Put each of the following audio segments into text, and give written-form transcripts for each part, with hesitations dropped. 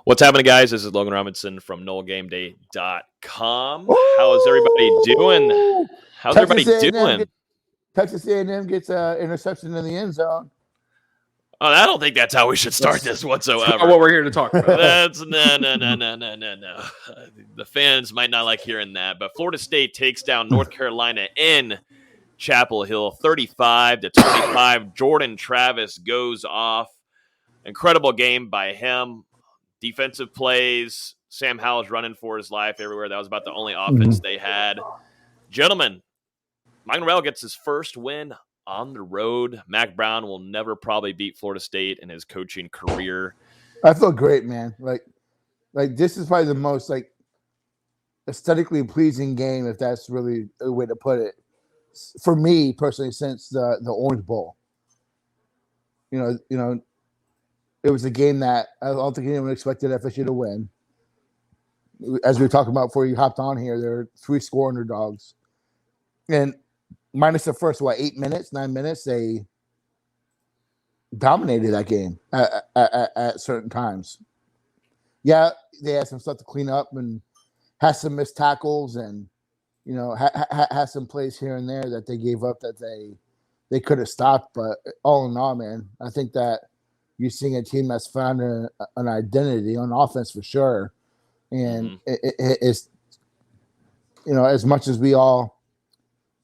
What's happening, guys? This is Logan Robinson from NoleGameDay.com. How's everybody doing? Woo! How's Texas everybody A&M doing? Texas A&M gets an interception in the end zone. Oh, I don't think that's how we should start this whatsoever. That's not what we're here to talk about. That's no. The fans might not like hearing that, but Florida State takes down North Carolina in Chapel Hill, 35-25. Jordan Travis goes off. Incredible game by him. Defensive plays. Sam Howell's running for his life everywhere. That was about the only offense they had. Gentlemen, Mike Norvell gets his first win on the road. Mac Brown will never probably beat Florida State in his coaching career. I feel great, man. Like this is probably the most aesthetically pleasing game, if that's really a way to put it, for me personally, since the Orange Bowl. You know, it was a game that I don't think anyone expected FSU to win. As we were talking about before you hopped on here, there are 3-score underdogs. And minus the first, 9 minutes, they dominated that game at certain times. Yeah, they had some stuff to clean up and had some missed tackles and, had some plays here and there that they gave up that they could have stopped. But all in all, man, I think that you're seeing a team that's found an identity on offense for sure. And it's, as much as we all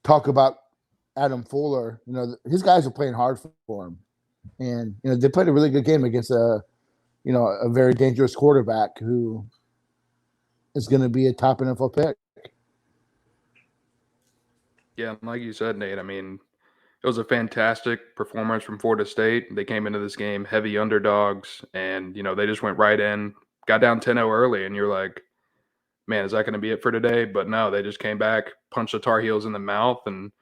talk about Adam Fuller, his guys are playing hard for him. And, they played a really good game against a very dangerous quarterback who is going to be a top NFL pick. Yeah, like you said, Nate, I mean, it was a fantastic performance from Florida State. They came into this game heavy underdogs, and, they just went right in, got down 10-0 early, and you're like, man, is that going to be it for today? But no, they just came back, punched the Tar Heels in the mouth, and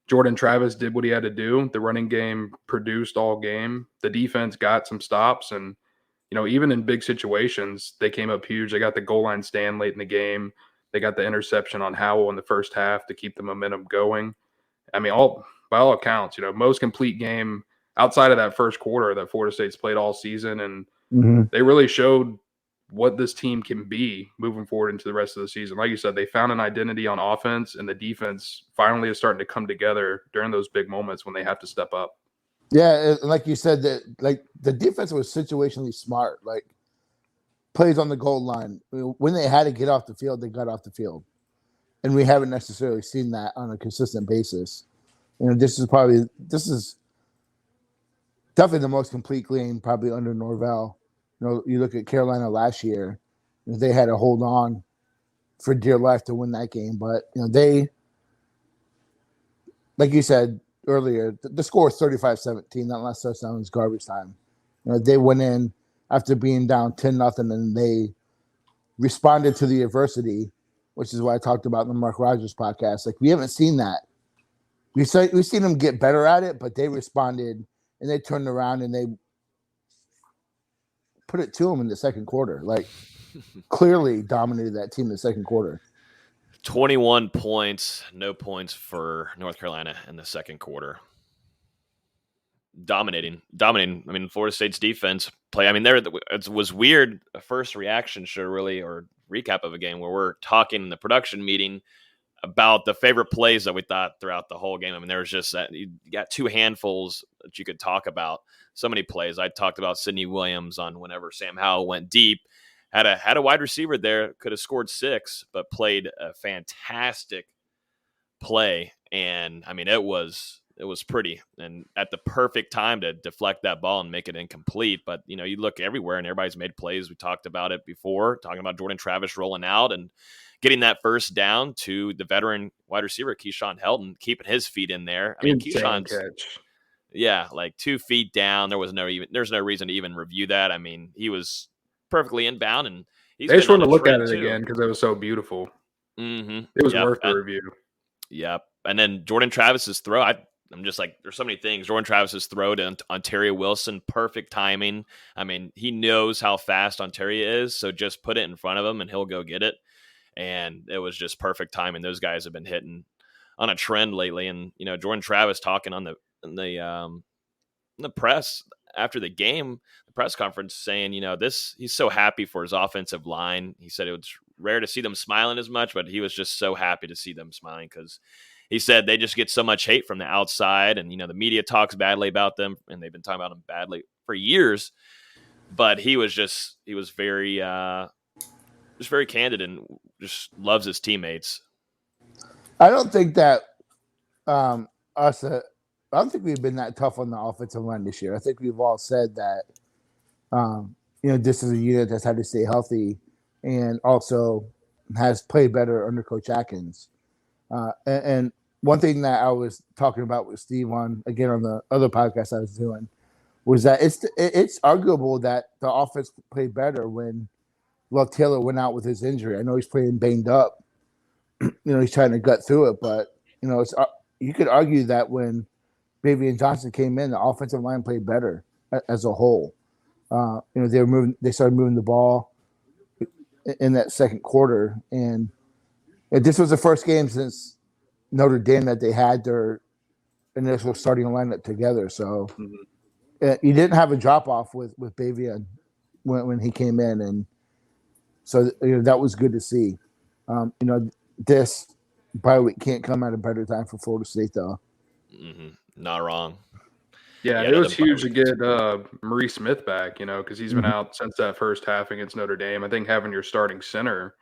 Jordan Travis did what he had to do. The running game produced all game. The defense got some stops, and, even in big situations, they came up huge. They got the goal line stand late in the game. They got the interception on Howell in the first half to keep the momentum going. I mean, by all accounts, most complete game outside of that first quarter that Florida State's played all season. And they really showed what this team can be moving forward into the rest of the season. Like you said, they found an identity on offense, and the defense finally is starting to come together during those big moments when they have to step up. Yeah, like you said, that the defense was situationally smart. Like plays on the goal line. When they had to get off the field, they got off the field. And we haven't necessarily seen that on a consistent basis. This is definitely the most complete game probably under Norvell. You look at Carolina last year, they had to hold on for dear life to win that game. But, they, like you said earlier, the score was 35-17. That last touchdown was garbage time. They went in after being down 10-0, and they responded to the adversity, which is what I talked about in the Mark Rogers podcast. Like, we haven't seen that. We've seen them get better at it, but they responded, and they turned around, and they put it to them in the second quarter. Like, clearly dominated that team in the second quarter. 21 points, no points for North Carolina in the second quarter. Dominating. I mean, Florida State's defense play. I mean, it was weird. A first reaction show, really, or recap of a game where we're talking in the production meeting about the favorite plays that we thought throughout the whole game. I mean, there was just that you got two handfuls that you could talk about. So many plays. I talked about Sidney Williams on whenever Sam Howell went deep. Had a wide receiver there, could have scored 6, but played a fantastic play. And I mean, it was pretty, and at the perfect time to deflect that ball and make it incomplete. But, you look everywhere and everybody's made plays. We talked about it before, talking about Jordan Travis rolling out and getting that first down to the veteran wide receiver, Keyshawn Helton, keeping his feet in there. I mean, Keyshawn's catch. Yeah, like 2 feet down. There's no reason to even review that. I mean, he was perfectly inbound, and they just wanted to look at it again because it was so beautiful. Mm-hmm. It was worth the review. Yep. And then Jordan Travis's throw, I'm just like, there's so many things. Jordan Travis's throw to Ontario Wilson, perfect timing. I mean, he knows how fast Ontario is, so just put it in front of him and he'll go get it. And it was just perfect timing. Those guys have been hitting on a trend lately. And, Jordan Travis talking on the press after the game, the press conference, saying, he's so happy for his offensive line. He said it was rare to see them smiling as much, but he was just so happy to see them smiling because he said they just get so much hate from the outside, and the media talks badly about them, and they've been talking about them badly for years. But he was very just very candid and just loves his teammates. I don't think that I don't think we've been that tough on the offensive line this year. I think we've all said that, this is a unit that's had to stay healthy and also has played better under Coach Atkins. And one thing that I was talking about with Steve on the other podcast I was doing was that it's arguable that the offense played better when Love Taylor went out with his injury. I know he's playing banged up. He's trying to gut through it, but you could argue that when Baby and Johnson came in, the offensive line played better as a whole. They started moving the ball in that second quarter, and this was the first game since Notre Dame that they had their initial starting lineup together. So you didn't have a drop off with Baby when he came in, and so that was good to see. This bye week can't come at a better time for Florida State, though. Mm-hmm. Not wrong. Yeah, it was huge to get Maurice Smith back, because he's been out since that first half against Notre Dame. I think having your starting center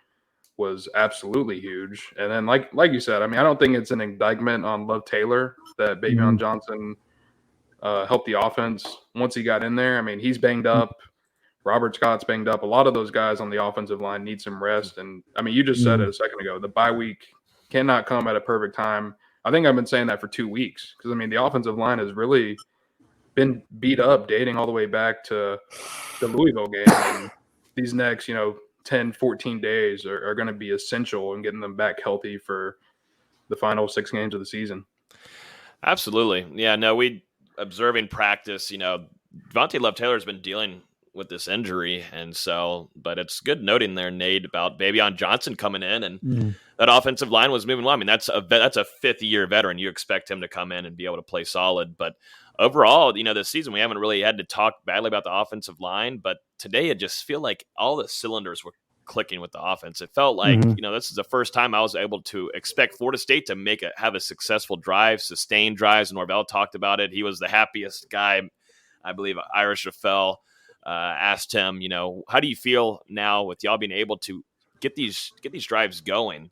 was absolutely huge. And then, like you said, I don't think it's an indictment on Love Taylor that Bavion Johnson helped the offense once he got in there. He's banged up. Robert Scott's banged up. A lot of those guys on the offensive line need some rest. And, you just said it a second ago. The bye week cannot come at a perfect time. I think I've been saying that for 2 weeks because, the offensive line has really been beat up dating all the way back to the Louisville game. And these next, 10, 14 days are going to be essential in getting them back healthy for the final 6 games of the season. Absolutely. Yeah, no, we observing practice, Devontae Love Taylor has been dealing with this injury. And so, but it's good noting there, Nate, about Bavion Johnson coming in and that offensive line was moving well. That's a 5th-year veteran. You expect him to come in and be able to play solid. But overall, this season, we haven't really had to talk badly about the offensive line. But today, it just feel like all the cylinders were clicking with the offense. It felt like, this is the first time I was able to expect Florida State to have a successful drive, sustained drives. Norvell talked about it. He was the happiest guy. I believe Irish Raffel asked him, how do you feel now with y'all being able to get these drives going?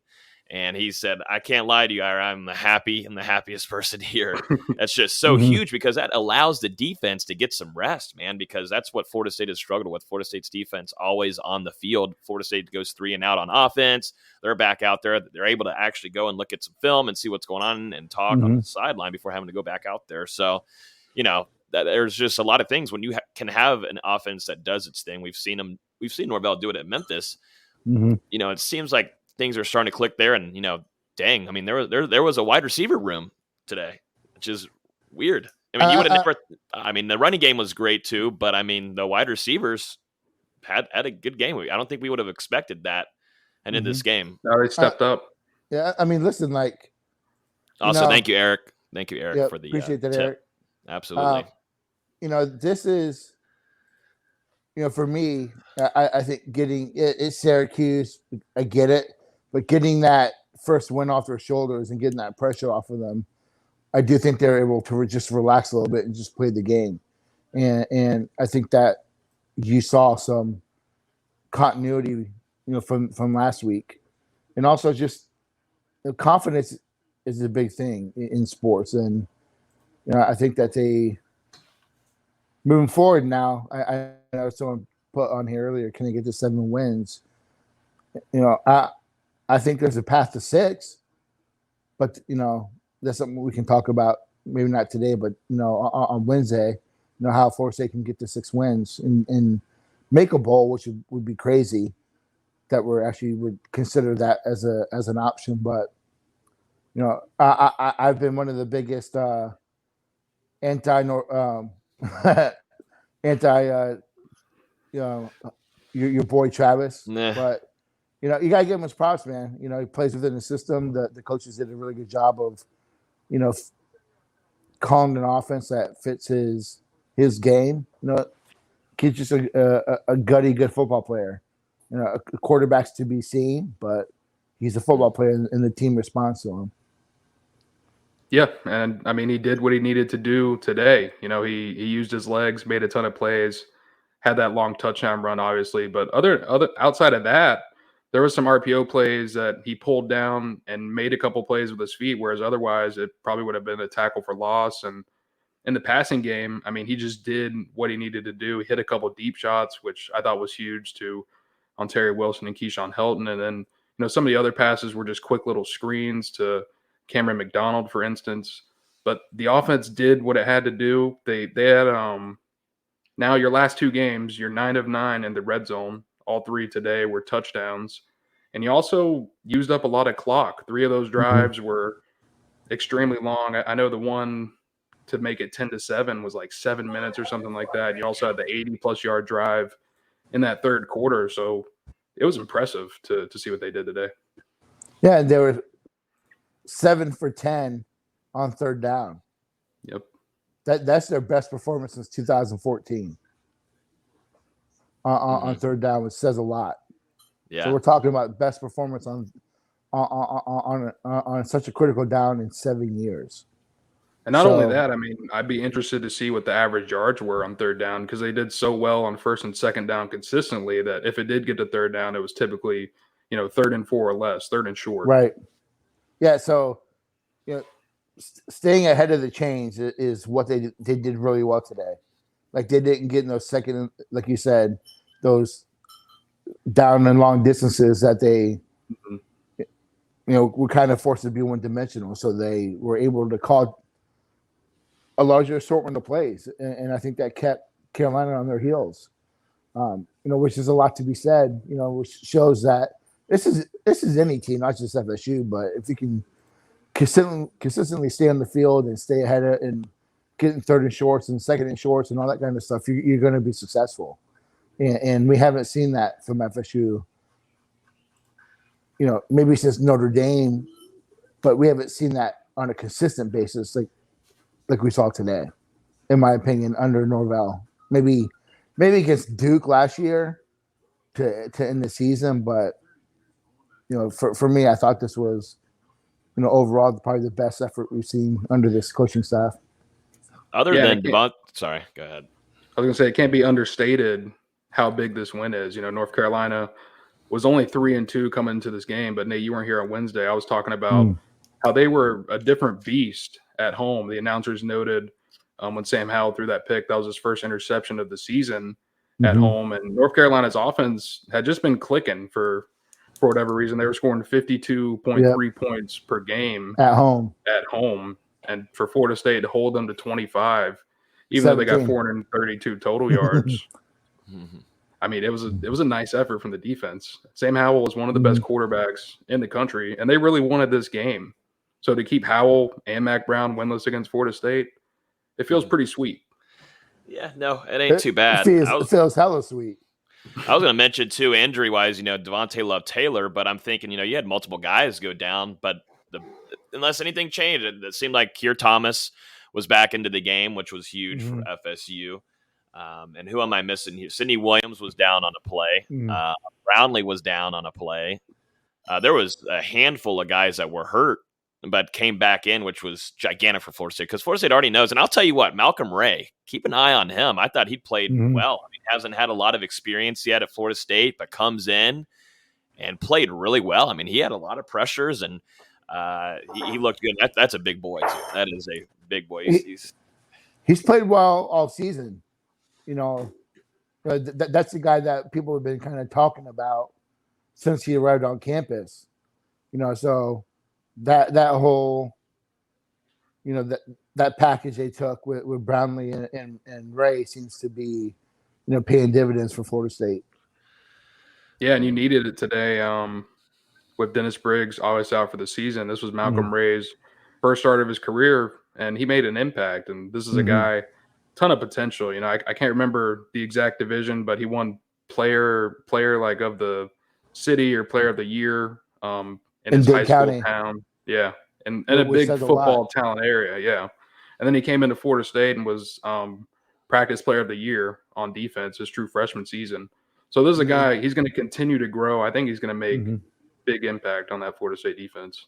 And he said, I can't lie to you, Ira, I'm the happiest person here. That's just so huge because that allows the defense to get some rest, man, because that's what Florida State has struggled with. Florida State's defense always on the field. Florida State goes 3 and out on offense. They're back out there. They're able to actually go and look at some film and see what's going on and talk on the sideline before having to go back out there. So, there's just a lot of things when you can have an offense that does its thing. We've seen Norvell do it at Memphis. It seems like things are starting to click there, and dang, there was a wide receiver room today, which is weird. You would have never. The running game was great too, but the wide receivers had a good game. I don't think we would have expected that, and in this game, they stepped up. Yeah, listen, also thank you, Eric. Thank you, Eric, for the appreciate that, tip. Eric. Absolutely. This is, for me, I think getting it's Syracuse. I get it. But getting that first win off their shoulders and getting that pressure off of them, I do think they're able to just relax a little bit and just play the game. And I think that you saw some continuity, from last week. And also just confidence is a big thing in sports. And, I think that they moving forward now, I know someone put on here earlier, can they get to 7 wins? I think there's a path to 6, but that's something we can talk about. Maybe not today, but on Wednesday. How Florida State can get to 6 wins and make a bowl, which would be crazy. That we actually would consider that as an option. But I've been one of the biggest your boy Travis, but. You gotta give him his props, man. He plays within the system. The coaches did a really good job of, calling an offense that fits his his game. He's just a gutty, good football player. A quarterback's to be seen, but he's a football player, and the team responds to him. Yeah, and I mean, he did what he needed to do today. He used his legs, made a ton of plays, had that long touchdown run, obviously. But other outside of that, there was some RPO plays that he pulled down and made a couple plays with his feet, whereas otherwise it probably would have been a tackle for loss. And in the passing game, I mean, he just did what he needed to do. He hit a couple deep shots, which I thought was huge to Ontario Wilson and Keyshawn Helton. And then, some of the other passes were just quick little screens to Cameron McDonald, for instance. But the offense did what it had to do. They had now your last two games, you're 9 of 9 in the red zone. All three today were touchdowns. And you also used up a lot of clock. 3 of those drives were extremely long. I know the one to make it 10-7 was like 7 minutes or something like that. You also had the 80-plus yard drive in that third quarter. So it was impressive to see what they did today. Yeah, they were 7 for 10 on third down. Yep. That's their best performance since 2014 on third down, which says a lot. Yeah. So we're talking about best performance on such a critical down in 7 years. And not only that, I mean, I'd be interested to see what the average yards were on third down, because they did so well on first and second down consistently that if it did get to third down, it was typically, 3rd and 4 or less, third and short. Right. Yeah. So, staying ahead of the chains is what they did really well today. Like, they didn't get in those second, like you said, those down and long distances that they, were kind of forced to be one-dimensional. So they were able to call a larger assortment of plays, and I think that kept Carolina on their heels. Which is a lot to be said. Which shows that this is any team, not just FSU, but if you can consistently stay on the field and stay ahead of and get in third and shorts and second and shorts and all that kind of stuff, you're going to be successful. And we haven't seen that from FSU. Maybe since Notre Dame, but we haven't seen that on a consistent basis, like we saw today, in my opinion, under Norvell. Maybe against Duke last year to end the season, but for me, I thought this was, overall probably the best effort we've seen under this coaching staff. Other than Devon, sorry, go ahead. I was gonna say, it can't be understated how big this win is. North Carolina was only 3-2 coming into this game, but Nate, you weren't here on Wednesday. I was talking about how they were a different beast at home. The announcers noted when Sam Howell threw that pick, that was his first interception of the season at home. And North Carolina's offense had just been clicking for whatever reason. They were scoring 52.3 points per game at home. And for Florida State to hold them to 25, even though they got 432 total yards. I mean, it was a nice effort from the defense. Sam Howell was one of the best quarterbacks in the country, and they really wanted this game. So to keep Howell and Mac Brown winless against Florida State, it feels pretty sweet. Yeah, no, it ain't too bad. It feels hella sweet. I was going to mention, too, injury-wise, Devontae Love-Taylor, but I'm thinking, you had multiple guys go down, but unless anything changed, it seemed like Keir Thomas was back into the game, which was huge for FSU. And who am I missing here? Sidney Williams was down on a play. Brownlee was down on a play. There was a handful of guys that were hurt, but came back in, which was gigantic for Florida State, because Florida State already knows. And I'll tell you what, Malcolm Ray, keep an eye on him. I thought he played well. I mean, hasn't had a lot of experience yet at Florida State, but comes in and played really well. I mean, he had a lot of pressures, and he looked good. That's a big boy, too. That is a big boy. He's played well all season. That's the guy that people have been kind of talking about since he arrived on campus. So that whole, that package they took with Brownlee and Ray seems to be, paying dividends for Florida State. Yeah, and you needed it today with Dennis Briggs always out for the season. This was Malcolm Ray's first start of his career, and he made an impact. And this is a guy, ton of potential. I can't remember the exact division, but he won player like of the city or player of the year in his high school town. Yeah, and a big football talent area. Yeah, and then he came into Florida State and was practice player of the year on defense his true freshman season. So this is a guy, he's going to continue to grow. I think he's going to make big impact on that Florida State defense.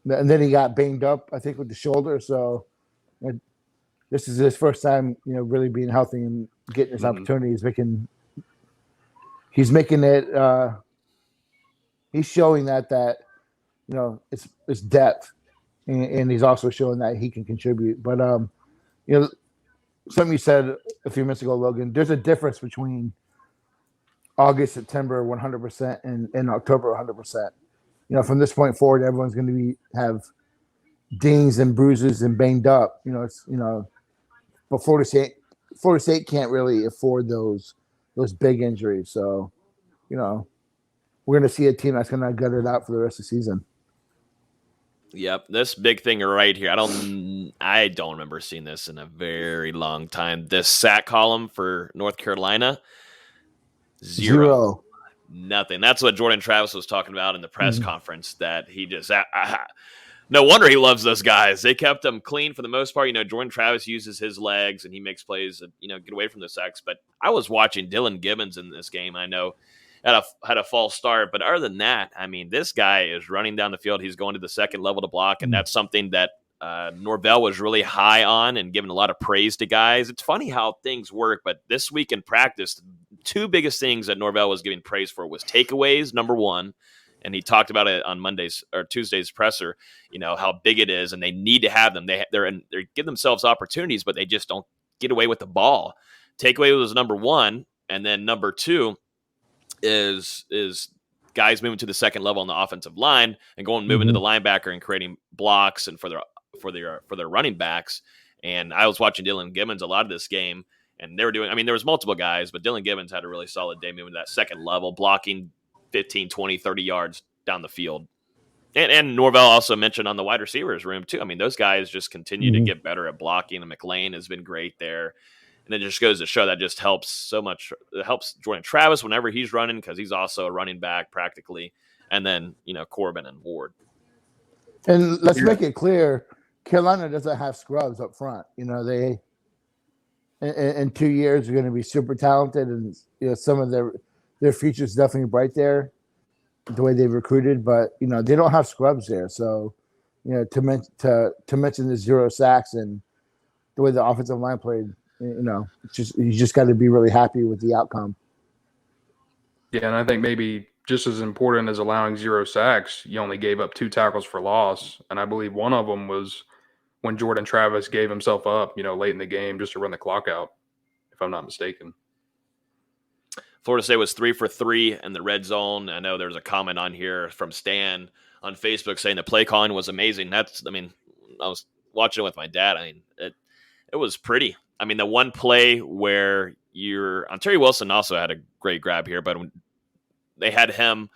And then he got banged up, I think, with the shoulder. So this is his first time, really being healthy and getting his opportunity. He's making it. He's showing that it's depth, and he's also showing that he can contribute. But something you said a few minutes ago, Logan. There's a difference between August, September, 100%, and October, 100%. From this point forward, everyone's going to have dings and bruises and banged up. But Florida State can't really afford those big injuries. So, we're going to see a team that's going to gut it out for the rest of the season. Yep, this big thing right here. I don't remember seeing this in a very long time. This sack column for North Carolina, zero. Nothing. That's what Jordan Travis was talking about in the press conference, that he just no wonder he loves those guys. They kept them clean for the most part. Jordan Travis uses his legs and he makes plays that, get away from the sacks. But I was watching Dylan Gibbons in this game. I know had a false start, but other than that, this guy is running down the field. He's going to the second level to block, and that's something that Norvell was really high on and giving a lot of praise to guys. It's funny how things work, but this week in practice, two biggest things that Norvell was giving praise for was takeaways, number one, and he talked about it on Monday's or Tuesday's presser, how big it is, and they need to have them. They give themselves opportunities, but they just don't get away with the ball. Takeaway was number one, and then number two is guys moving to the second level on the offensive line and moving to the linebacker and creating blocks and for their running backs. And I was watching Dylan Gibbons a lot of this game, and they were doing, there was multiple guys, but Dylan Gibbons had a really solid day moving to that second level, blocking 15, 20, 30 yards down the field. And Norvell also mentioned on the wide receivers room too. Those guys just continue to get better at blocking, and McLean has been great there. And it just goes to show that just helps so much. It helps Jordan Travis whenever he's running, because he's also a running back practically. And then, Corbin and Ward. And let's make it clear, Carolina doesn't have scrubs up front. They in 2 years are going to be super talented, and some of their future's definitely bright there, the way they've recruited. But they don't have scrubs there. So to mention the 0 sacks and the way the offensive line played. You just got to be really happy with the outcome. Yeah, and I think maybe just as important as allowing 0 sacks, you only gave up 2 tackles for loss, and I believe one of them was when Jordan Travis gave himself up, late in the game just to run the clock out, if I'm not mistaken. Florida State was 3 for 3 in the red zone. I know there's a comment on here from Stan on Facebook saying the play calling was amazing. I was watching it with my dad. It was pretty. The one play where Ontario Wilson also had a great grab here, but they had him,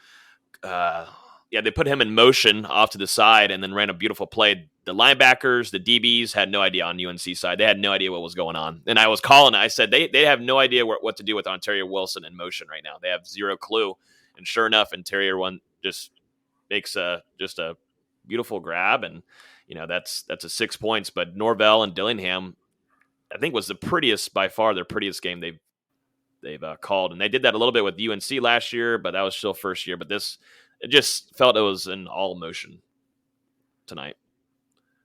they put him in motion off to the side and then ran a beautiful play. The linebackers, the DBs had no idea on UNC side. They had no idea what was going on. And I was calling, I said, they have no idea what to do with Ontario Wilson in motion right now. They have zero clue. And sure enough, Ontario one just makes a beautiful grab. And, that's a 6 points. But Norvell and Dillingham, I think, was by far their prettiest game they've called, and they did that a little bit with UNC last year, but that was still first year. But it just felt it was in all motion tonight.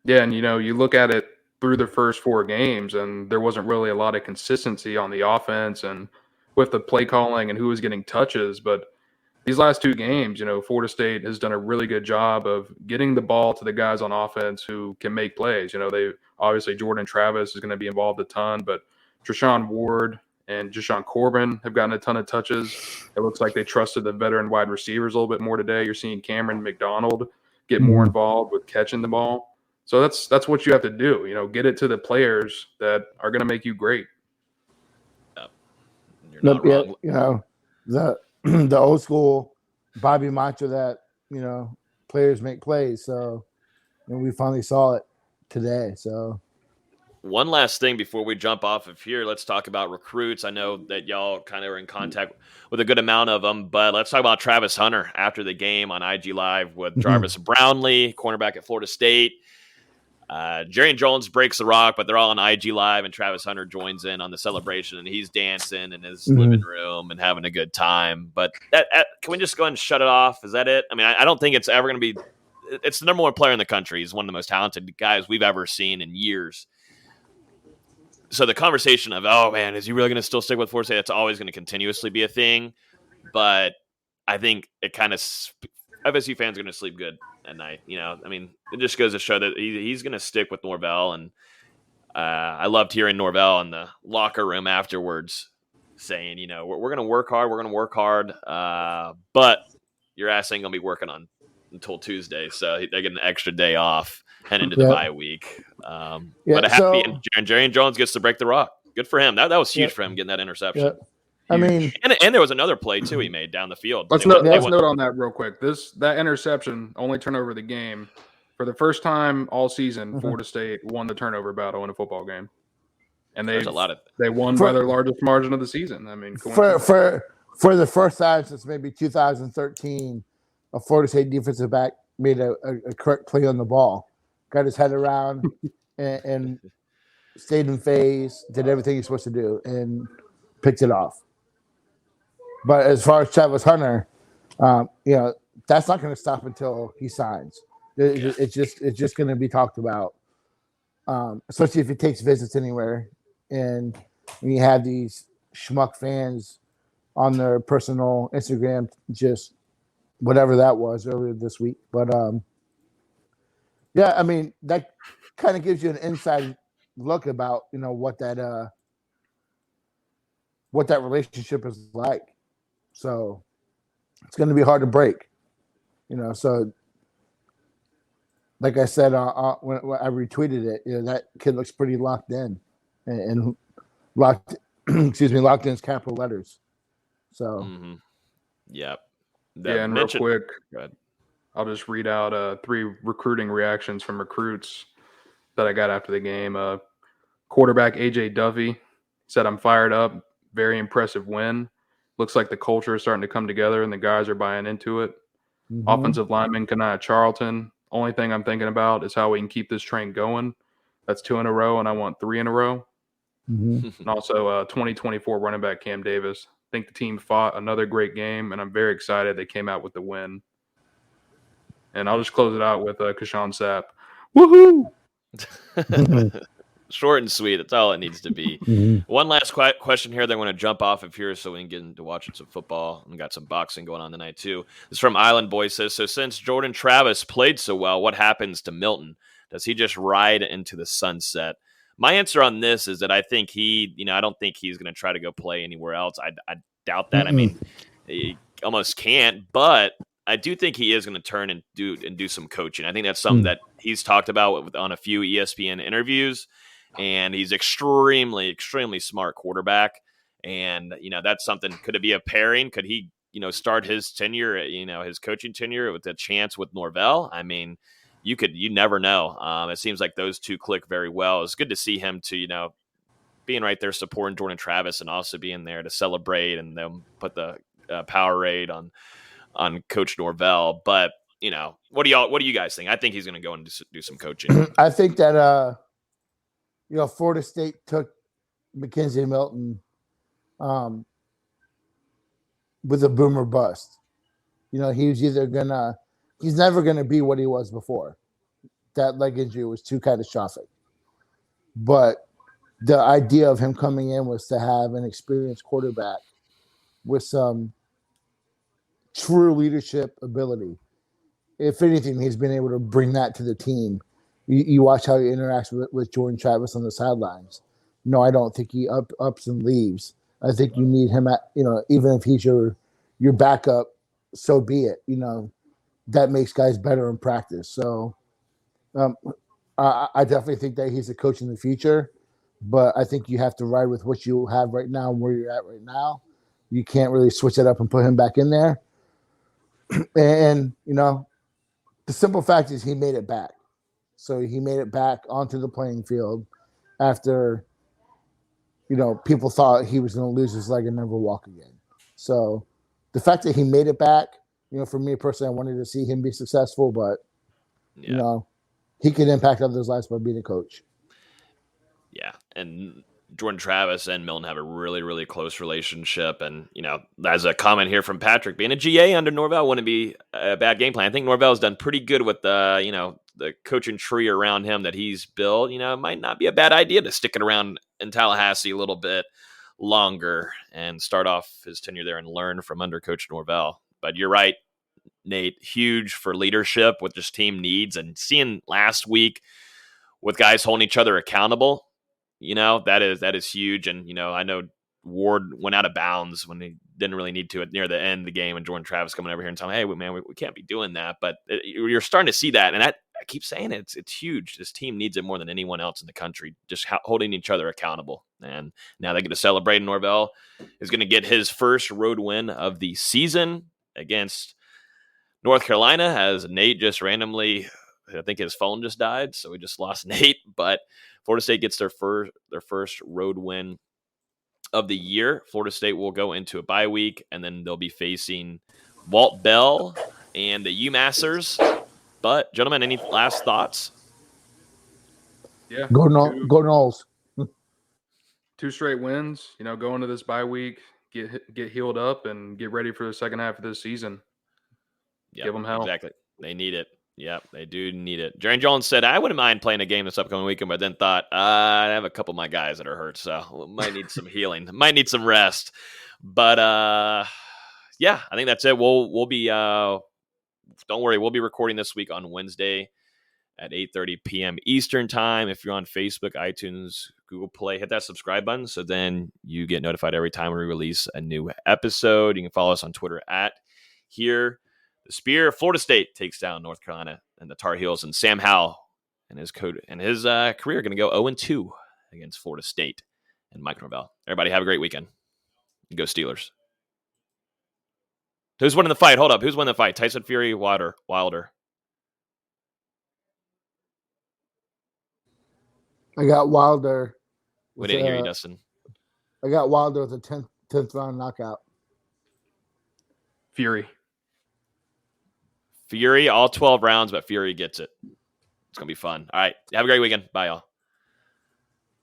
Yeah, and you look at it through the first 4 games, and there wasn't really a lot of consistency on the offense and with the play calling and who was getting touches. But these last 2 games, Florida State has done a really good job of getting the ball to the guys on offense who can make plays. They obviously Jordan Travis is going to be involved a ton, but Treshaun Ward and Jashawn Corbin have gotten a ton of touches. It looks like they trusted the veteran wide receivers a little bit more today. You're seeing Cameron McDonald get more involved with catching the ball. So that's what you have to do. Get it to the players that are going to make you great. You're not wrong. The old school Bobby mantra that players make plays. So we finally saw it today. So one last thing before we jump off of here, let's talk about recruits. I know that y'all kind of are in contact with a good amount of them, but let's talk about Travis Hunter after the game on IG Live with Jarvis Brownlee, cornerback at Florida State. Jerry Jones breaks the rock, but they're all on IG Live, and Travis Hunter joins in on the celebration, and he's dancing in his living room and having a good time. But can we just go ahead and shut it off? Is that it? I mean, I don't think it's ever going to be – it's the number one player in the country. He's one of the most talented guys we've ever seen in years. So the conversation of, oh, man, is he really going to still stick with Florida State? That's always going to continuously be a thing. But I think it kind of FSU fans are going to sleep good at night. I mean, it just goes to show that he's going to stick with Norvell. And I loved hearing Norvell in the locker room afterwards saying, we're going to work hard. We're going to work hard. But your ass ain't going to be working on until Tuesday. So they get an extra day off heading into the bye week. But Jerry Jones gets to break the rock. Good for him. That was huge for him getting that interception. Yeah. I mean, and there was another play too he made down the field. Let's note on that real quick. That interception only turnover of the game. For the first time all season, Florida State won the turnover battle in a football game, and they won by their largest margin of the season. I mean, for the first time since maybe 2013, a Florida State defensive back made a correct play on the ball, got his head around, and stayed in phase, did everything he's supposed to do, and picked it off. But as far as Travis Hunter, that's not going to stop until he signs. It's just going to be talked about, especially if he takes visits anywhere. And when you have these schmuck fans on their personal Instagram, just whatever that was earlier this week. But I mean, that kind of gives you an inside look about what that relationship is like. So it's going to be hard to break, So, like I said, when I retweeted it, that kid looks pretty locked in, and locked in his capital letters. So, yep. And real quick, I'll just read out 3 recruiting reactions from recruits that I got after the game. Quarterback AJ Duffy said, "I'm fired up. Very impressive win. Looks like the culture is starting to come together and the guys are buying into it." Offensive lineman Kanaya Charlton, "Only thing I'm thinking about is how we can keep this train going. That's 2 in a row, and I want 3 in a row." And also 2024 running back Cam Davis, "Think the team fought another great game, and I'm very excited they came out with the win." And I'll just close it out with Kashawn Sapp. Woohoo! Short and sweet. That's all it needs to be. One last question here that I want to jump off of here so we can get into watching some football. We got some boxing going on tonight too. This is from Island Boy. Says, so since Jordan Travis played so well, what happens to Milton? Does he just ride into the sunset? My answer on this is that I think I don't think he's going to try to go play anywhere else. I doubt that. I mean, he almost can't, but I do think he is going to turn and do some coaching. I think that's something that he's talked about on a few ESPN interviews. And he's extremely, extremely smart quarterback. And, that's something. Could it be a pairing? Could he, start his tenure, his coaching tenure with a chance with Norvell? I mean, you never know. It seems like those two click very well. It's good to see him to, being right there supporting Jordan Travis and also being there to celebrate and then put the Powerade on Coach Norvell. But, what do you guys think? I think he's going to go and do some coaching. I think that, Florida State took Mackenzie Milton with a boom or bust. He's never gonna be what he was before. That leg injury was too catastrophic. But the idea of him coming in was to have an experienced quarterback with some true leadership ability. If anything, he's been able to bring that to the team. You watch how he interacts with Jordan Travis on the sidelines. No, I don't think he ups and leaves. I think you need him even if he's your backup, so be it. That makes guys better in practice. So I definitely think that he's a coach in the future, but I think you have to ride with what you have right now and where you're at right now. You can't really switch it up and put him back in there. And, the simple fact is he made it back. So he made it back onto the playing field after, people thought he was going to lose his leg and never walk again. So the fact that he made it back, for me personally, I wanted to see him be successful, but, he could impact others' lives by being a coach. Yeah, and Jordan Travis and Milton have a really, really close relationship. And, as a comment here from Patrick, being a GA under Norvell wouldn't be a bad game plan. I think Norvell's done pretty good with the coaching tree around him that he's built. It might not be a bad idea to stick it around in Tallahassee a little bit longer and start off his tenure there and learn from under Coach Norvell. But you're right, Nate, huge for leadership with just team needs, and seeing last week with guys holding each other accountable, that is huge. And, I know Ward went out of bounds when he didn't really need to near the end of the game, and Jordan Travis coming over here and telling him, hey, man, we can't be doing that. But you're starting to see that. And I keep saying it's huge. This team needs it more than anyone else in the country, just holding each other accountable. And now they get to celebrate. Norvell is going to get his first road win of the season against North Carolina, as Nate just randomly, I think his phone just died, so we just lost Nate. But Florida State gets their first road win of the year. Florida State will go into a bye week, and then they'll be facing Walt Bell and the UMassers. But, gentlemen, any last thoughts? Yeah. Go Noles. 2 straight wins, go into this bye week, get healed up, and get ready for the second half of this season. Yep, give them hell. Exactly. They need it. Yep, they do need it. Jerry Jones said, I wouldn't mind playing a game this upcoming weekend, but then thought, I have a couple of my guys that are hurt, so might need some healing. Might need some rest. But, yeah, I think that's it. We'll be, don't worry, we'll be recording this week on Wednesday at 8:30 p.m. Eastern time. If you're on Facebook, iTunes, Google Play, hit that subscribe button so then you get notified every time we release a new episode. You can follow us on Twitter at Here the Spear. Florida State takes down North Carolina and the Tar Heels, and Sam Howell and his career are going to go 0-2 against Florida State and Mike Norvell. Everybody have a great weekend. Go Steelers. Who's winning the fight? Hold up. Who's winning the fight? Tyson Fury, Wilder. I got Wilder. We didn't hear you, Dustin. I got Wilder with a 10th round knockout. Fury, all 12 rounds, but Fury gets it. It's going to be fun. All right. Have a great weekend. Bye, y'all.